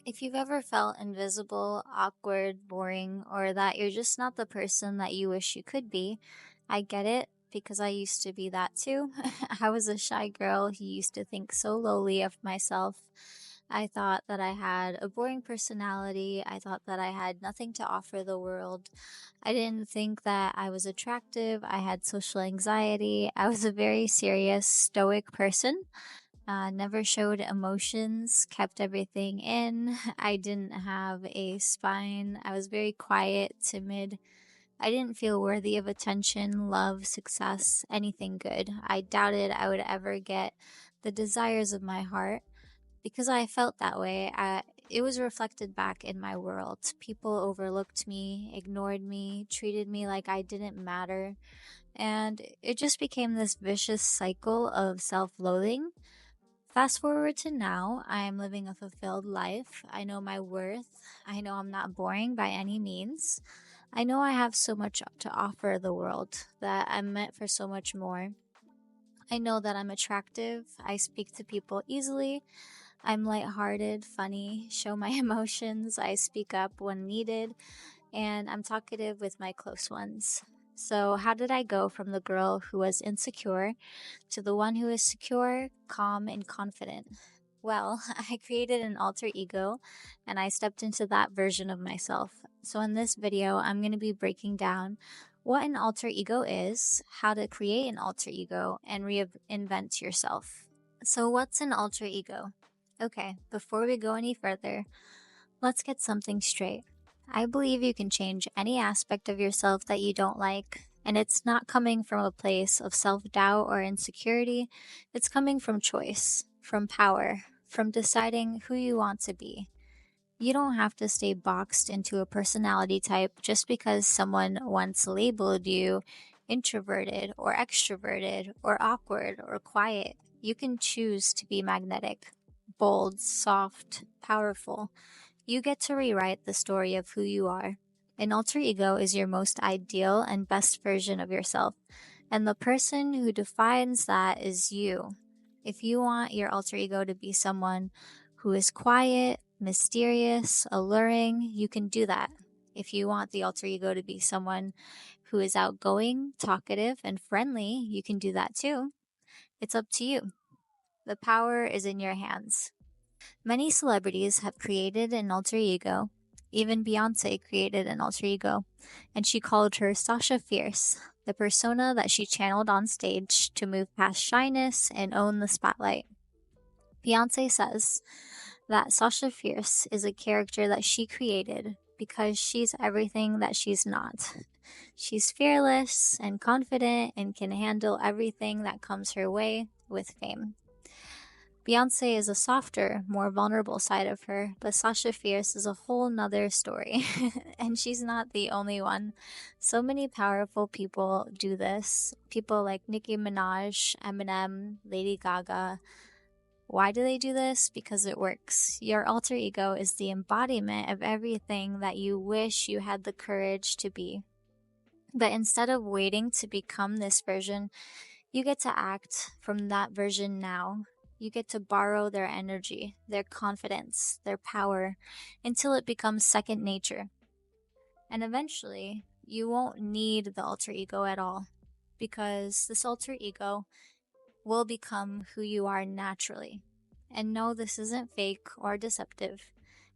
If you've ever felt invisible, awkward, boring, or that you're just not the person that you wish you could be, I get it because I used to be that too. I was a shy girl who used to think so lowly of myself. I thought that I had a boring personality. I thought that I had nothing to offer the world. I didn't think that I was attractive. I had social anxiety. I was a very serious, stoic person. Never showed emotions, kept everything in. I didn't have a spine. I was very quiet, timid. I didn't feel worthy of attention, love, success, anything good. I doubted I would ever get the desires of my heart because I felt that way. It was reflected back in my world. People overlooked me, ignored me, treated me like I didn't matter. And it just became this vicious cycle of self loathing. Fast forward to now, I'm living a fulfilled life. I know my worth. I know I'm not boring by any means. I know I have so much to offer the world, that I'm meant for so much more. I know that I'm attractive. I speak to people easily. I'm lighthearted, funny, show my emotions. I speak up when needed, and I'm talkative with my close ones. So, how did I go from the girl who was insecure to the one who is secure, calm, and confident? Well, I created an alter ego and I stepped into that version of myself. So, in this video, I'm going to be breaking down what an alter ego is, how to create an alter ego, and reinvent yourself. So, what's an alter ego? Okay, before we go any further, let's get something straight. I believe you can change any aspect of yourself that you don't like, and it's not coming from a place of self doubt or insecurity. It's coming from choice, from power, from deciding who you want to be. You don't have to stay boxed into a personality type just because someone once labeled you introverted or extroverted or awkward or quiet. You can choose to be magnetic, bold, soft, powerful. You get to rewrite the story of who you are. An alter ego is your most ideal and best version of yourself, and the person who defines that is you. If you want your alter ego to be someone who is quiet, mysterious, alluring, you can do that. If you want the alter ego to be someone who is outgoing, talkative, and friendly, you can do that too. It's up to you. The power is in your hands. Many celebrities have created an alter ego. Even Beyonce created an alter ego, and she called her Sasha Fierce, the persona that she channeled on stage to move past shyness and own the spotlight. Beyonce says that Sasha Fierce is a character that she created because she's everything that she's not. She's fearless and confident and can handle everything that comes her way with fame. Beyonce is a softer, more vulnerable side of her, but Sasha Fierce is a whole nother story. And she's not the only one. So many powerful people do this. People like Nicki Minaj, Eminem, Lady Gaga. Why do they do this? Because it works. Your alter ego is the embodiment of everything that you wish you had the courage to be. But instead of waiting to become this version, you get to act from that version now. You get to borrow their energy, their confidence, their power, until it becomes second nature. And eventually, you won't need the alter ego at all, because this alter ego will become who you are naturally. And no, this isn't fake or deceptive.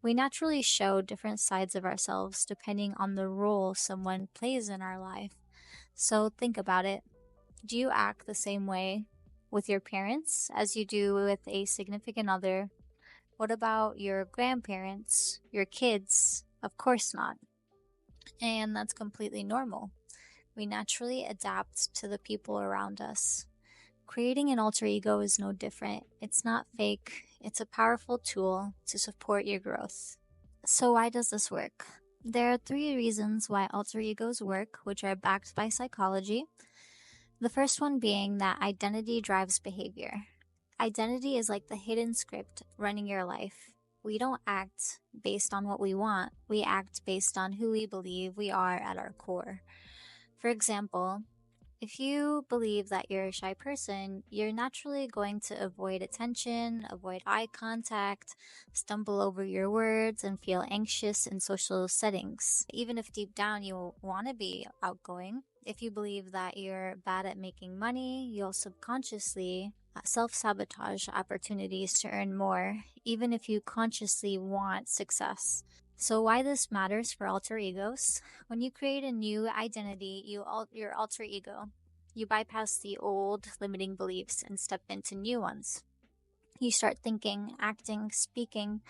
We naturally show different sides of ourselves depending on the role someone plays in our life. So think about it. Do you act the same way with your parents as you do with a significant other? What about your grandparents, your kids? Of course not. And that's completely normal. We naturally adapt to the people around us. Creating an alter ego is no different. It's not fake, it's a powerful tool to support your growth. So, why does this work? There are three reasons why alter egos work, which are backed by psychology. The first one being that identity drives behavior. Identity is like the hidden script running your life. We don't act based on what we want, we act based on who we believe we are at our core. For example, If you believe that you're a shy person, you're naturally going to avoid attention, avoid eye contact, stumble over your words, and feel anxious in social settings. Even if deep down you want to be outgoing, if you believe that you're bad at making money, you'll subconsciously self sabotage opportunities to earn more, even if you consciously want success. So, why this matters for alter egos? When you create a new identity, your alter ego. You bypass the old limiting beliefs and step into new ones. You start thinking, acting, speaking,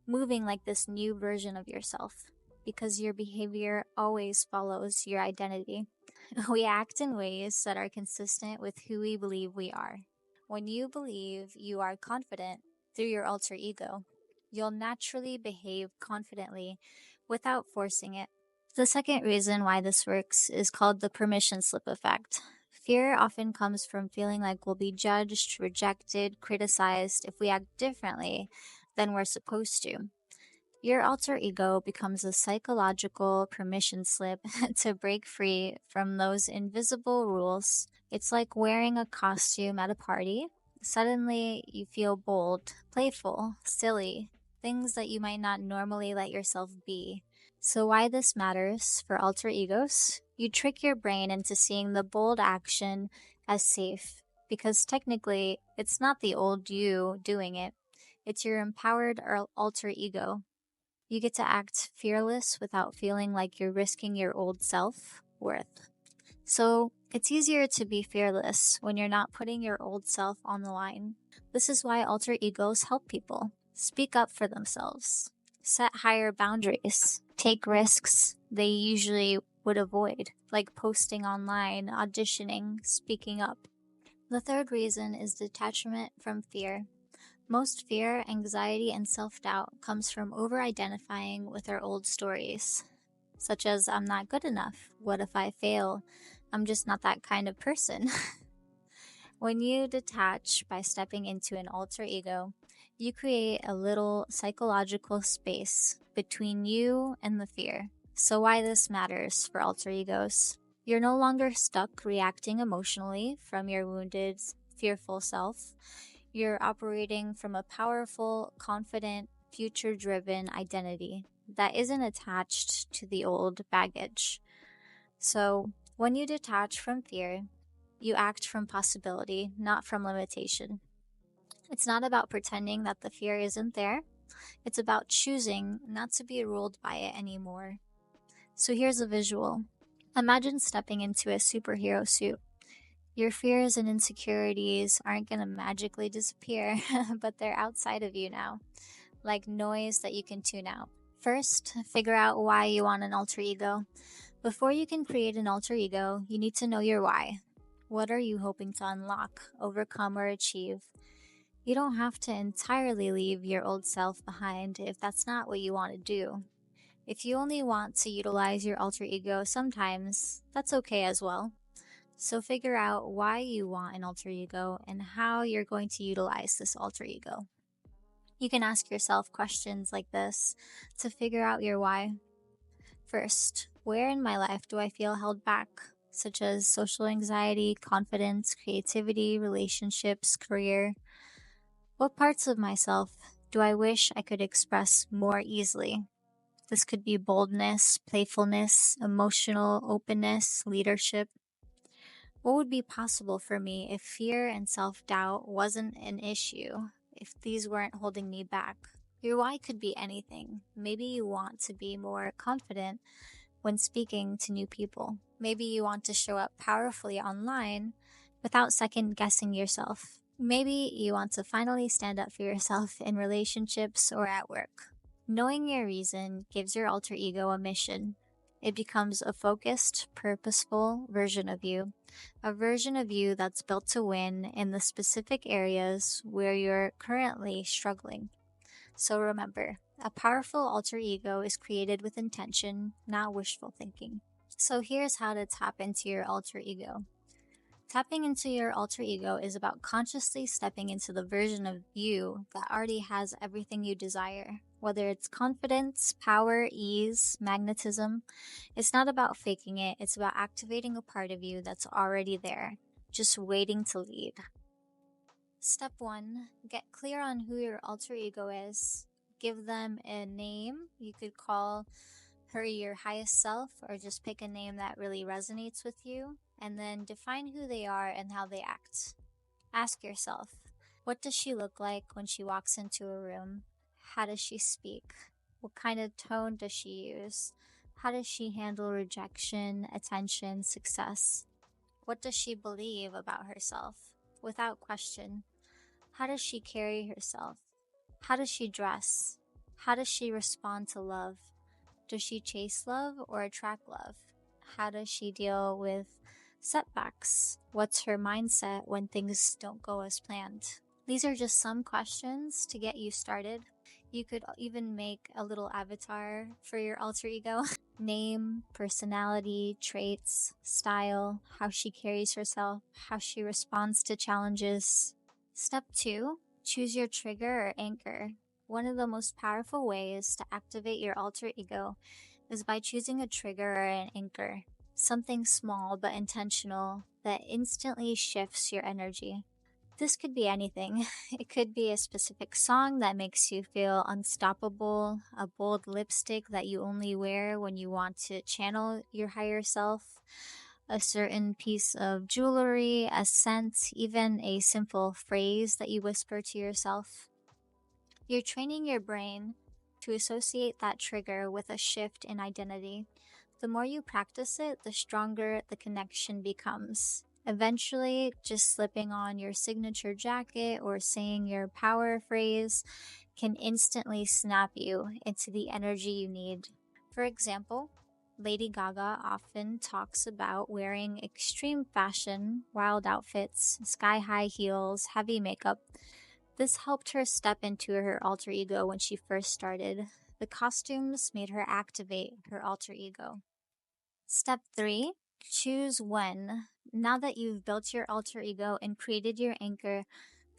moving like this new version of yourself because your behavior always follows your identity. We act in ways that are consistent with who we believe we are. When you believe you are confident through your alter ego, you'll naturally behave confidently without forcing it. The second reason why this works is called the permission slip effect. Fear often comes from feeling like we'll be judged, rejected, criticized if we act differently than we're supposed to. Your alter ego becomes a psychological permission slip to break free from those invisible rules. It's like wearing a costume at a party. Suddenly, you feel bold, playful, silly, things that you might not normally let yourself be. So, why this matters for alter egos? You trick your brain into seeing the bold action as safe, because technically, it's not the old you doing it, it's your empowered alter ego. You get to act fearless without feeling like you're risking your old self worth. So, it's easier to be fearless when you're not putting your old self on the line. This is why alter egos help people speak up for themselves, set higher boundaries, take risks they usually would avoid, like posting online, auditioning, speaking up. The third reason is detachment from fear. Most fear, anxiety, and self doubt comes from over identifying with our old stories, such as I'm not good enough, what if I fail, I'm just not that kind of person. When you detach by stepping into an alter ego, you create a little psychological space between you and the fear. So, why this matters for alter egos? You're no longer stuck reacting emotionally from your wounded, fearful self. You're operating from a powerful, confident, future driven identity that isn't attached to the old baggage. So, when you detach from fear, you act from possibility, not from limitation. It's not about pretending that the fear isn't there, it's about choosing not to be ruled by it anymore. So, here's a visual. Imagine stepping into a superhero suit. Your fears and insecurities aren't going to magically disappear, but they're outside of you now, like noise that you can tune out. First, figure out why you want an alter ego. Before you can create an alter ego, you need to know your why. What are you hoping to unlock, overcome, or achieve? You don't have to entirely leave your old self behind if that's not what you want to do. If you only want to utilize your alter ego sometimes, that's okay as well. So figure out why you want an alter ego and how you're going to utilize this alter ego. You can ask yourself questions like this to figure out your why. First, where in my life do I feel held back, such as social anxiety, confidence, creativity, relationships, career? What parts of myself do I wish I could express more easily? This could be boldness, playfulness, emotional openness, leadership. What would be possible for me if fear and self doubt wasn't an issue, if these weren't holding me back? Your why could be anything. Maybe you want to be more confident when speaking to new people. Maybe you want to show up powerfully online without second guessing yourself. Maybe you want to finally stand up for yourself in relationships or at work. Knowing your reason gives your alter ego a mission. It becomes a focused, purposeful version of you, a version of you that's built to win in the specific areas where you're currently struggling. So remember, a powerful alter ego is created with intention, not wishful thinking. So here's how to tap into your alter ego. Tapping into your alter ego is about consciously stepping into the version of you that already has everything you desire. Whether it's confidence, power, ease, magnetism, it's not about faking it, it's about activating a part of you that's already there, just waiting to lead. Step 1, get clear on who your alter ego is. Give them a name. You could call her your highest self, or just pick a name that really resonates with you, and then define who they are and how they act. Ask yourself, what does she look like when she walks into a room? How does she speak? What kind of tone does she use? How does she handle rejection, attention, success? What does she believe about herself? Without question. How does she carry herself? How does she dress? How does she respond to love? Does she chase love or attract love? How does she deal with setbacks? What's her mindset when things don't go as planned? These are just some questions to get you started. You could even make a little avatar for your alter ego. Name, personality, traits, style, how she carries herself, how she responds to challenges. Step 2, choose your trigger or anchor. One of the most powerful ways to activate your alter ego is by choosing a trigger or an anchor, something small but intentional that instantly shifts your energy. This could be anything. It could be a specific song that makes you feel unstoppable, a bold lipstick that you only wear when you want to channel your higher self, a certain piece of jewelry, a scent, even a simple phrase that you whisper to yourself. You're training your brain to associate that trigger with a shift in identity. The more you practice it, the stronger the connection becomes. Eventually, just slipping on your signature jacket or saying your power phrase can instantly snap you into the energy you need. For example, Lady Gaga often talks about wearing extreme fashion, wild outfits, sky-high heels, heavy makeup. This helped her step into her alter ego when she first started. The costumes made her activate her alter ego. Step 3, choose when. Now that you've built your alter ego and created your anchor,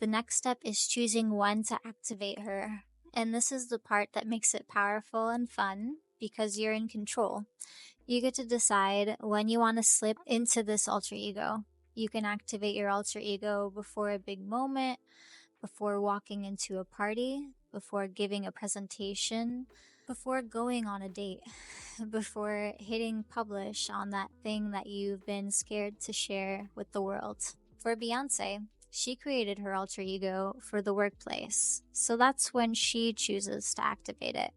the next step is choosing when to activate her. And this is the part that makes it powerful and fun because you're in control. You get to decide when you want to slip into this alter ego. You can activate your alter ego before a big moment, before walking into a party, before giving a presentation, before going on a date, before hitting publish on that thing that you've been scared to share with the world. For Beyonce, she created her alter ego for the workplace, so that's when she chooses to activate it.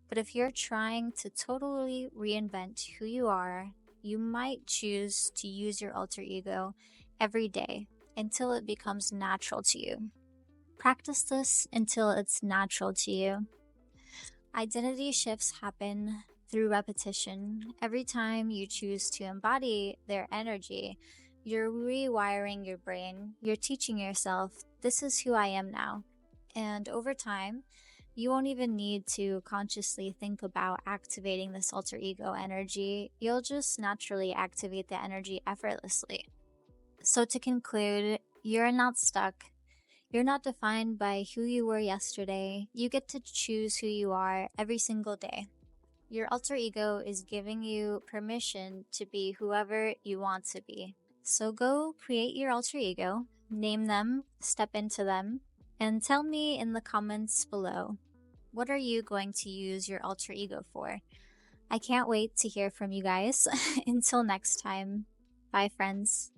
But if you're trying to totally reinvent who you are, you might choose to use your alter ego every day until it becomes natural to you. Practice this until it's natural to you. Identity shifts happen through repetition. Every time you choose to embody their energy, you're rewiring your brain. You're teaching yourself, this is who I am now. And over time, you won't even need to consciously think about activating this alter ego energy. You'll just naturally activate the energy effortlessly. So to conclude, you're not stuck. You're not defined by who you were yesterday. You get to choose who you are every single day. Your alter ego is giving you permission to be whoever you want to be. So go create your alter ego, name them, step into them, and tell me in the comments below, what are you going to use your alter ego for? I can't wait to hear from you guys. Until next time, bye friends.